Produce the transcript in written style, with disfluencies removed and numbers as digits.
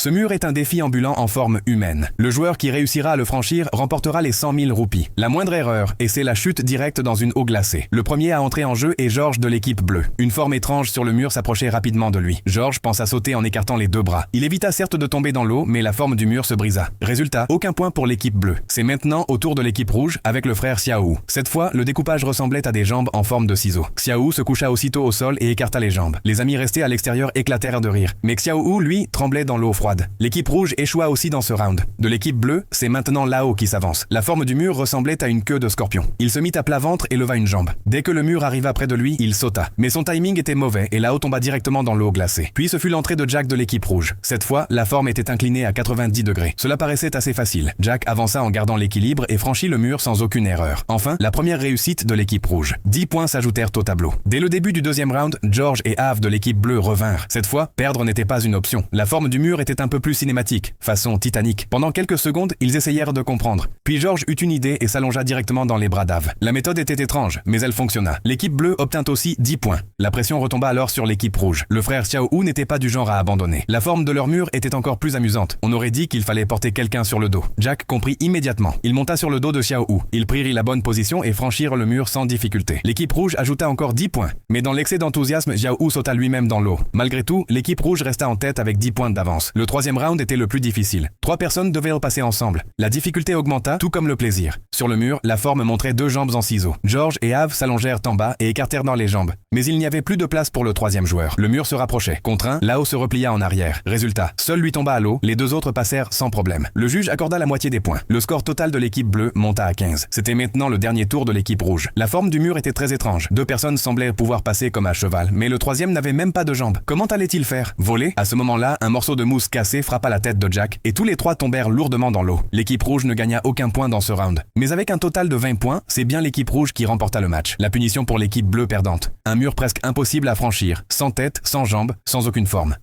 Ce mur est un défi ambulant en forme humaine. Le joueur qui réussira à le franchir remportera les 100 000 roupies. La moindre erreur, et c'est la chute directe dans une eau glacée. Le premier à entrer en jeu est George de l'équipe bleue. Une forme étrange sur le mur s'approchait rapidement de lui. George pensa sauter en écartant les deux bras. Il évita certes de tomber dans l'eau, mais la forme du mur se brisa. Résultat, aucun point pour l'équipe bleue. C'est maintenant au tour de l'équipe rouge avec le frère Xiaohu. Cette fois, le découpage ressemblait à des jambes en forme de ciseaux. Xiaohu se coucha aussitôt au sol et écarta les jambes. Les amis restés à l'extérieur éclatèrent de rire. Mais Xiaohu, lui, tremblait dans l'eau froide. L'équipe rouge échoua aussi dans ce round. De l'équipe bleue, c'est maintenant Lao qui s'avance. La forme du mur ressemblait à une queue de scorpion. Il se mit à plat ventre et leva une jambe. Dès que le mur arriva près de lui, il sauta. Mais son timing était mauvais et Lao tomba directement dans l'eau glacée. Puis ce fut l'entrée de Jack de l'équipe rouge. Cette fois, la forme était inclinée à 90 degrés. Cela paraissait assez facile. Jack avança en gardant l'équilibre et franchit le mur sans aucune erreur. Enfin, la première réussite de l'équipe rouge. 10 points s'ajoutèrent au tableau. Dès le début du deuxième round, George et Ave de l'équipe bleue revinrent. Cette fois, perdre n'était pas une option. La forme du mur était un peu plus cinématique, façon Titanic. Pendant quelques secondes, ils essayèrent de comprendre. Puis George eut une idée et s'allongea directement dans les bras d'Ave. La méthode était étrange, mais elle fonctionna. L'équipe bleue obtint aussi 10 points. La pression retomba alors sur l'équipe rouge. Le frère Xiaohu n'était pas du genre à abandonner. La forme de leur mur était encore plus amusante. On aurait dit qu'il fallait porter quelqu'un sur le dos. Jack comprit immédiatement. Il monta sur le dos de Xiaohu. Ils prirent la bonne position et franchirent le mur sans difficulté. L'équipe rouge ajouta encore 10 points. Mais dans l'excès d'enthousiasme, Xiaohu sauta lui-même dans l'eau. Malgré tout, l'équipe rouge resta en tête avec 10 points d'avance. Le troisième round était le plus difficile. 3 personnes devaient repasser ensemble. La difficulté augmenta, tout comme le plaisir. Sur le mur, la forme montrait 2 jambes en ciseaux. George et Ave s'allongèrent en bas et écartèrent dans les jambes. Mais il n'y avait plus de place pour le troisième joueur. Le mur se rapprochait. Contraint, Lao se replia en arrière. Résultat, seul lui tomba à l'eau, les 2 autres passèrent sans problème. Le juge accorda la moitié des points. Le score total de l'équipe bleue monta à 15. C'était maintenant le dernier tour de l'équipe rouge. La forme du mur était très étrange. 2 personnes semblaient pouvoir passer comme à cheval, mais le troisième n'avait même pas de jambes. Comment allait-il faire? Voler? À ce moment-là, un morceau de mousse cassé frappa la tête de Jack, et tous les 3 tombèrent lourdement dans l'eau. L'équipe rouge ne gagna aucun point dans ce round. Mais avec un total de 20 points, c'est bien l'équipe rouge qui remporta le match. La punition pour l'équipe bleue perdante. Un mur presque impossible à franchir, sans tête, sans jambes, sans aucune forme.